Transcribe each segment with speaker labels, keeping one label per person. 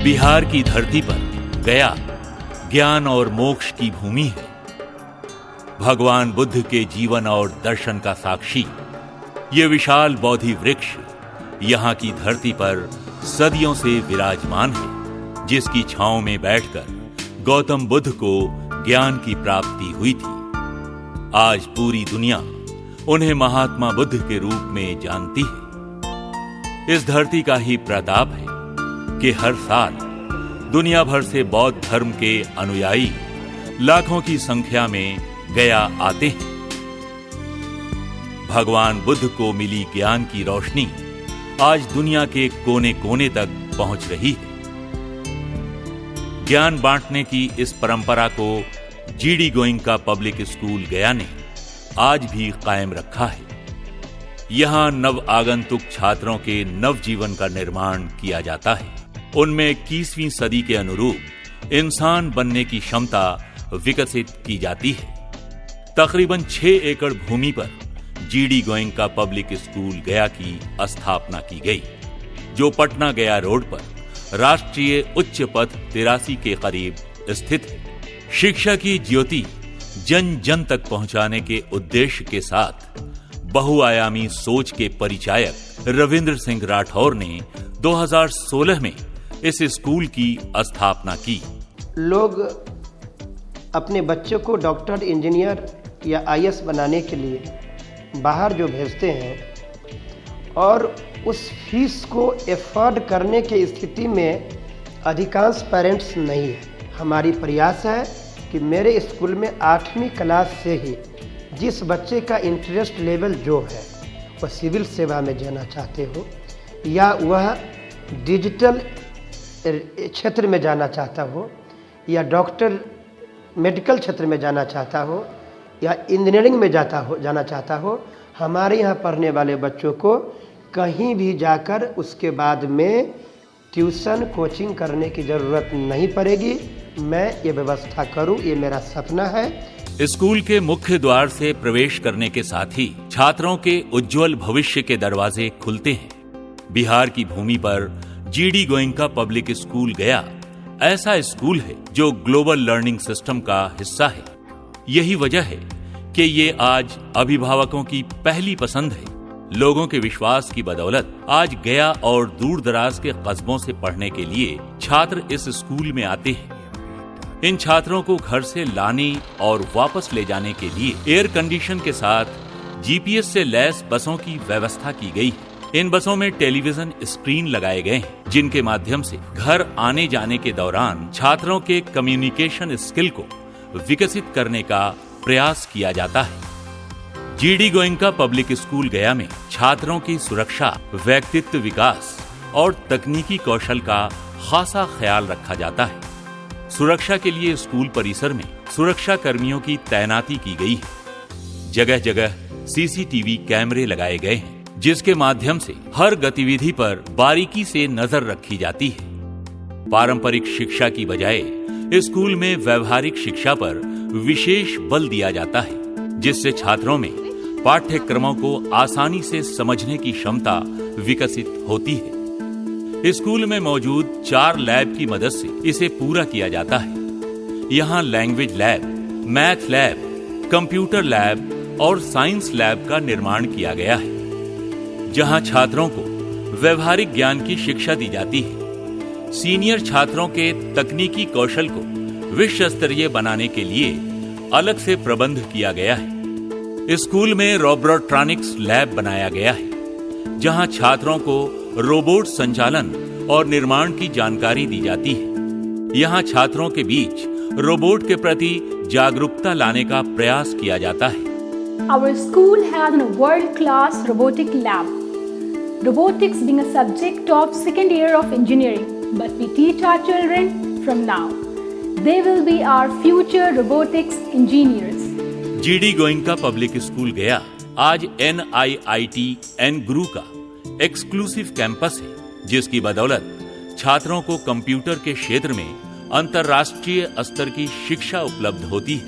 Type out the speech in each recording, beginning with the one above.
Speaker 1: बिहार की धरती पर गया ज्ञान और मोक्ष की भूमि है। भगवान बुद्ध के जीवन और दर्शन का साक्षी ये विशाल बोधि वृक्ष यहाँ की धरती पर सदियों से विराजमान है, जिसकी छांव में बैठकर गौतम बुद्ध को ज्ञान की प्राप्ति हुई थी। आज पूरी दुनिया उन्हें महात्मा बुद्ध के रूप में जानती है। इस धरती का ही प्रताप है कि हर साल दुनिया भर से बौद्ध धर्म के अनुयायी लाखों की संख्या में गया आते हैं। भगवान बुद्ध को मिली ज्ञान की रोशनी आज दुनिया के कोने कोने तक पहुंच रही है। ज्ञान बांटने की इस परंपरा को जीडी गोइंका पब्लिक स्कूल गया ने आज भी कायम रखा है। यहां नव आगंतुक छात्रों के नव जीवन का निर्माण किया जाता है। उनमें 21वीं सदी के अनुरूप इंसान बनने की क्षमता विकसित की जाती है। तकरीबन 6 एकड़ भूमि पर जीडी गोइंका पब्लिक स्कूल गया की स्थापना की गई, जो पटना गया रोड पर राष्ट्रीय उच्च पथ 83 के करीब स्थित है। शिक्षा की ज्योति जन जन तक पहुंचाने के उद्देश्य के साथ बहुआयामी सोच के परिचायक रविंद्र सिंह राठौर ने 2016 में इस स्कूल की स्थापना की।
Speaker 2: लोग अपने बच्चों को डॉक्टर, इंजीनियर या आईएएस बनाने के लिए बाहर जो भेजते हैं और उस फीस को एफोर्ड करने की स्थिति में अधिकांश पेरेंट्स नहीं है। हमारी प्रयास है कि मेरे स्कूल में 8वीं क्लास से ही जिस बच्चे का इंटरेस्ट लेवल जो है, वह सिविल सेवा में जाना चाहते हो या वह डिजिटल क्षेत्र में जाना चाहता हो या डॉक्टर मेडिकल क्षेत्र में जाना चाहता हो या इंजीनियरिंग में जाना चाहता हो, हमारे यहाँ पढ़ने वाले बच्चों को कहीं भी जाकर उसके बाद में ट्यूशन कोचिंग करने की ज़रूरत नहीं पड़ेगी। मैं ये व्यवस्था करूं, ये मेरा सपना है।
Speaker 1: स्कूल के मुख्य द्वार से प्रवेश करने के साथ ही छात्रों के उज्जवल भविष्य के दरवाजे खुलते हैं। बिहार की भूमि पर जीडी गोइंका पब्लिक स्कूल गया ऐसा स्कूल है जो ग्लोबल लर्निंग सिस्टम का हिस्सा है। यही वजह है कि ये आज अभिभावकों की पहली पसंद है। लोगों के विश्वास की बदौलत आज गया और दूर दराज के कस्बों से पढ़ने के लिए छात्र इस स्कूल में आते हैं। इन छात्रों को घर से लाने और वापस ले जाने के लिए एयर कंडीशन के साथ जीपीएस से लैस बसों की व्यवस्था की गई है। इन बसों में टेलीविजन स्क्रीन लगाए गए हैं, जिनके माध्यम से घर आने जाने के दौरान छात्रों के कम्युनिकेशन स्किल को विकसित करने का प्रयास किया जाता है। जीडी गोइंका पब्लिक स्कूल गया में छात्रों की सुरक्षा, व्यक्तित्व विकास और तकनीकी कौशल का खासा ख्याल रखा जाता है। सुरक्षा के लिए स्कूल परिसर में सुरक्षा कर्मियों की तैनाती की गई है। जगह जगह सीसीटीवी कैमरे लगाए गए हैं, जिसके माध्यम से हर गतिविधि पर बारीकी से नजर रखी जाती है। पारंपरिक शिक्षा की बजाय स्कूल में व्यवहारिक शिक्षा पर विशेष बल दिया जाता है, जिससे छात्रों में पाठ्यक्रमों को आसानी से समझने की क्षमता विकसित होती है। स्कूल में मौजूद 4 लैब की मदद से इसे पूरा किया जाता है। यहाँ language lab, math lab, computer lab और साइंस लैब का निर्माण किया गया है, जहां छात्रों को व्यवहारिक ज्ञान की शिक्षा दी जाती है। सीनियर छात्रों के तकनीकी कौशल को विश्व स्तरीय बनाने के लिए अलग से प्रबंध किया गया है। स्कूल में रोबोट्रॉनिक्स लैब बनाया गया है, जहां छात्रों को रोबोट संचालन और निर्माण की जानकारी दी जाती है। यहां छात्रों के बीच रोबोट के प्रति जागरूकता लाने का प्रयास किया जाता है।
Speaker 3: Our school has a world-class robotic lab. Robotics being a subject of second year of engineering, but we teach our children from now. They will be our future robotics engineers.
Speaker 1: GD Goenka public school गया आज NIIT N-GRU का exclusive campus है, जिसकी बदौलत छात्रों को computer के क्षेत्र में अंतर्राष्ट्रीय स्तर की शिक्षा उपलब्ध होती है।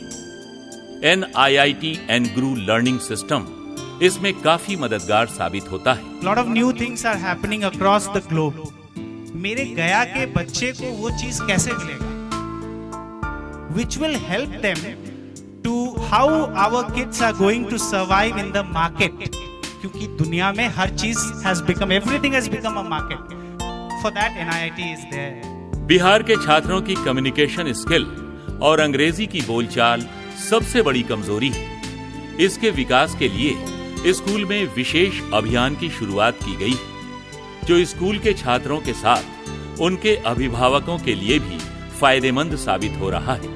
Speaker 1: NIIT and GRU learning system इसमें काफी मददगार साबित होता है।
Speaker 4: Lot of new things are happening across the globe. मेरे गया के बच्चे को वो चीज कैसे मिलेगा? Which will help them to how our kids are going to survive in the market. क्योंकि दुनिया में हर चीज everything has become a market. For that NIIT is there.
Speaker 1: Bihar के छात्रों की कम्युनिकेशन स्किल और अंग्रेजी की बोलचाल सबसे बड़ी कमजोरी है। इसके विकास के लिए स्कूल में विशेष अभियान की शुरुआत की गई है, जो स्कूल के छात्रों के साथ उनके अभिभावकों के लिए भी फायदेमंद साबित हो रहा है।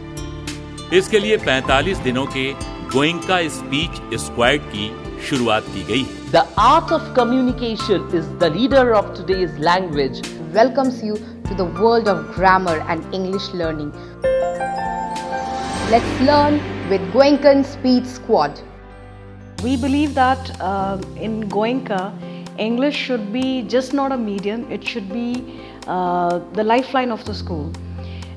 Speaker 1: इसके लिए 45 दिनों के गोइंका स्पीच स्क्वाड की शुरुआत की गई है।
Speaker 5: The art of communication is the leader of today's language.
Speaker 6: Welcomes you to the world of grammar and English learning. Let's learn with Goenkan Speech Squad.
Speaker 7: We believe that in Goenka, English should be just not a medium, it should be the lifeline of the school.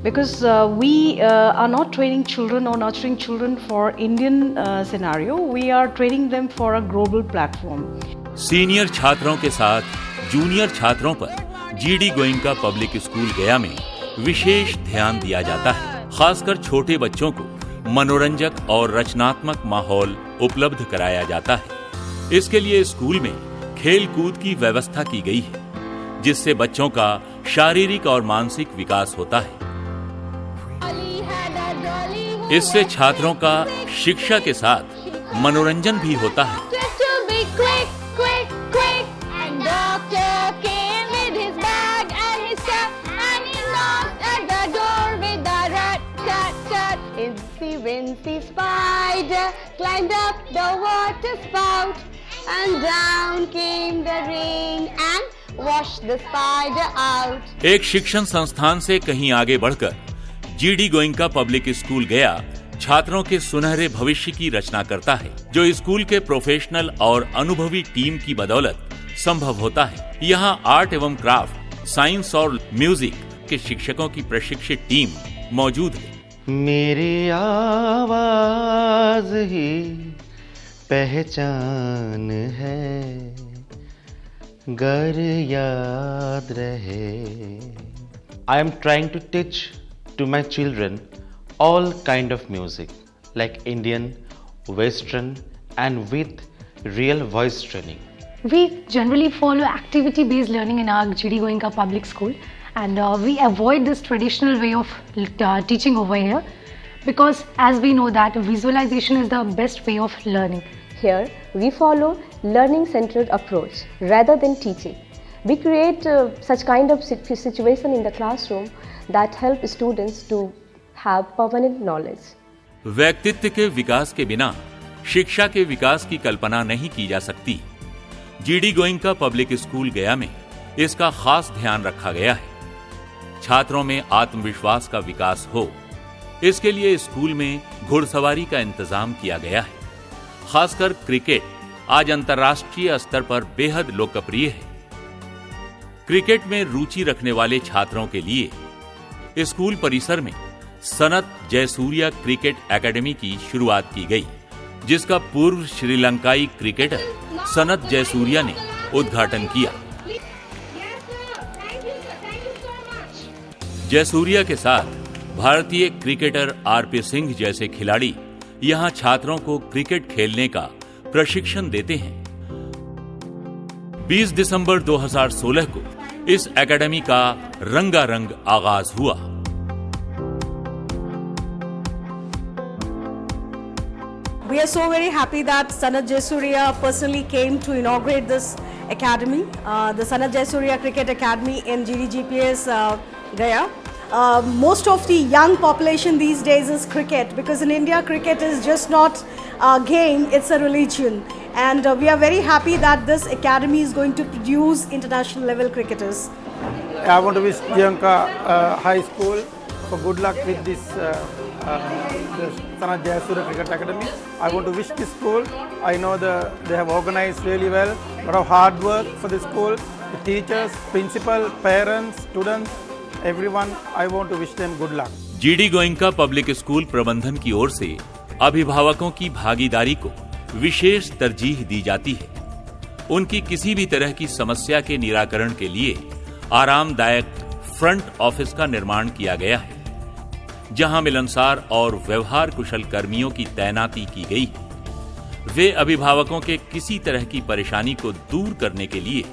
Speaker 7: Because we are not training children or nurturing children for Indian scenario, we are training them for a global platform.
Speaker 1: Senior छात्रों के साथ junior छात्रों पर GD Goenka public school गया में विशेष ध्यान दिया जाता है। खासकर छोटे बच्चों को मनोरंजक और रचनात्मक माहौल उपलब्ध कराया जाता है। इसके लिए स्कूल में खेल कूद की व्यवस्था की गई है, जिससे बच्चों का शारीरिक और मानसिक विकास होता है। इससे छात्रों का शिक्षा के साथ मनोरंजन भी होता है।
Speaker 6: Wincy spider climbed up the water spout, and down came the rain and washed the spider out.
Speaker 1: एक शिक्षण संस्थान से कहीं आगे बढ़कर GD गोइंका पब्लिक स्कूल गया छात्रों के सुनहरे भविष्य की रचना करता है, जो स्कूल के प्रोफेशनल और अनुभवी टीम की बदौलत संभव होता है। यहाँ आर्ट एवं क्राफ्ट, साइंस और म्यूजिक के शिक्षकों की प्रशिक्षित टीम मौजूद है।
Speaker 8: मेरी आवाज ही पहचान है, गर याद रहे। I am trying to teach to my children all kind of music like Indian, Western and with real voice training.
Speaker 9: We generally follow activity-based learning in our GD Goenka public school, and we avoid this traditional way of teaching over here, because as we know that visualization is the best way of learning.
Speaker 6: Here we follow learning centered approach rather than teaching. We create such kind of situation in the classroom that help students to have permanent knowledge.
Speaker 1: व्यक्तित्व के विकास के बिना शिक्षा के विकास की कल्पना नहीं की जा सकती। GD गोइंका पब्लिक स्कूल गया में इसका खास ध्यान रखा गया है। छात्रों में आत्मविश्वास का विकास हो, इसके लिए स्कूल में घुड़सवारी का इंतजाम किया गया है। खासकर क्रिकेट आज अंतर्राष्ट्रीय स्तर पर बेहद लोकप्रिय है। क्रिकेट में रुचि रखने वाले छात्रों के लिए स्कूल परिसर में सनत जयसूर्या क्रिकेट एकेडमी की शुरुआत की गई, जिसका पूर्व श्रीलंकाई क्रिकेटर सनत जयसूर्या ने उद्घाटन किया। जयसूर्या के साथ भारतीय क्रिकेटर RP सिंह जैसे खिलाड़ी यहां छात्रों को क्रिकेट खेलने का प्रशिक्षण देते हैं। 20 दिसंबर 2016 को इस एकेडमी का रंगारंग आगाज हुआ।
Speaker 7: We are so very happy that Sanat Jayasuriya personally came to inaugurate this academy, the Sanat Jayasuriya Cricket Academy in GDGPS Gaya. Most of the young population these days is cricket, because in India cricket is just not a game, it's a religion. And we are very happy that this academy is going to produce international level cricketers.
Speaker 10: I want to wish Goenka High School for good luck with this Sanat Jayasuriya Cricket Academy. I want to wish this school, I know they have organized really well, a lot of hard work for the school, the teachers, principal, parents, students. everyone, I want to wish them good luck.
Speaker 1: GD Goenka public school प्रबंधन की ओर से अभिभावकों की भागीदारी को विशेष तरजीह दी जाती है। उनकी किसी भी तरह की समस्या के निराकरण के लिए आरामदायक फ्रंट ऑफिस का निर्माण किया गया है, जहां मिलनसार और व्यवहार कुशल कर्मियों की तैनाती की गई है। वे अभिभावकों के किसी तरह की परेशानी को दूर करने के लिए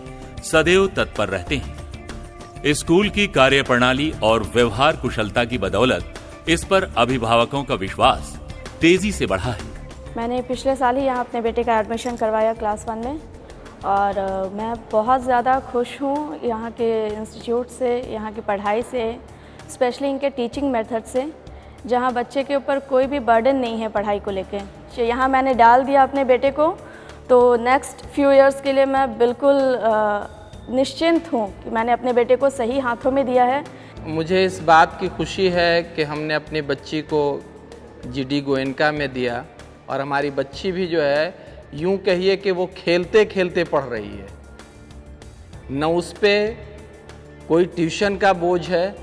Speaker 1: सदैव तत्पर रहते हैं। स्कूल की कार्यप्रणाली और व्यवहार कुशलता की बदौलत इस पर अभिभावकों का विश्वास तेजी से बढ़ा है।
Speaker 11: मैंने पिछले साल ही यहाँ अपने बेटे का एडमिशन करवाया क्लास 1 में, और मैं बहुत ज़्यादा खुश हूँ यहाँ के इंस्टीट्यूट से, यहाँ की पढ़ाई से, स्पेशली इनके टीचिंग मेथड से, जहाँ बच्चे के ऊपर कोई भी बर्डन नहीं है पढ़ाई को लेके। यहाँ मैंने डाल दिया अपने बेटे को, तो नेक्स्ट फ्यू इयर्स के लिए मैं बिल्कुल निश्चिंत हूँ कि मैंने अपने बेटे को सही हाथों में दिया है।
Speaker 12: मुझे इस बात की खुशी है कि हमने अपनी बच्ची को जीडी गोयनका में दिया, और हमारी बच्ची भी जो है यूँ कहिए कि वो खेलते खेलते पढ़ रही है। न उस पर कोई ट्यूशन का बोझ है,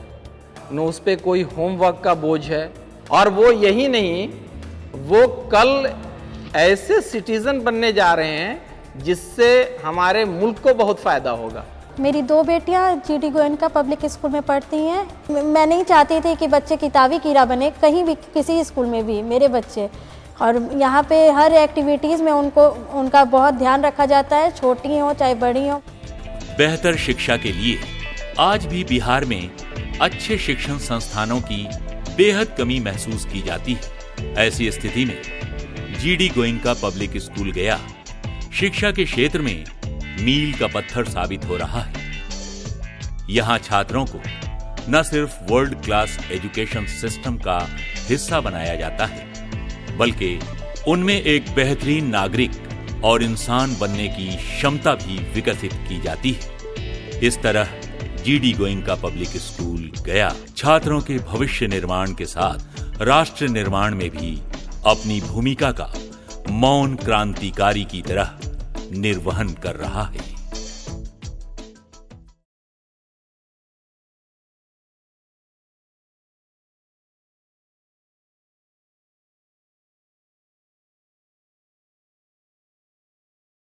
Speaker 12: न उस पर कोई होमवर्क का बोझ है, और वो यही नहीं, वो कल ऐसे सिटीज़न बनने जा रहे हैं जिससे हमारे मुल्क को बहुत फ़ायदा होगा।
Speaker 13: मेरी 2 बेटियां जीडी गोयनका पब्लिक स्कूल में पढ़ती हैं। मैं नहीं चाहती थी कि बच्चे किताबी कीड़ा बने कहीं भी, किसी स्कूल में भी मेरे बच्चे, और यहाँ पे हर एक्टिविटीज़ में उनका बहुत ध्यान रखा जाता है, छोटी हो चाहे बड़ी हो।
Speaker 1: बेहतर शिक्षा के लिए आज भी बिहार में अच्छे शिक्षण संस्थानों की बेहद कमी महसूस की जाती है। ऐसी स्थिति में जीडी गोयनका पब्लिक स्कूल गया शिक्षा के क्षेत्र में मील का पत्थर साबित हो रहा है। यहाँ छात्रों को न सिर्फ वर्ल्ड क्लास एजुकेशन सिस्टम का हिस्सा बनाया जाता है, बल्कि उनमें एक बेहतरीन नागरिक और इंसान बनने की क्षमता भी विकसित की जाती है। इस तरह जीडी गोयनका पब्लिक स्कूल गया छात्रों के भविष्य निर्माण के साथ राष्ट्र निर्माण में भी अपनी भूमिका का मौन क्रांतिकारी की तरह निर्वहन कर रहा है।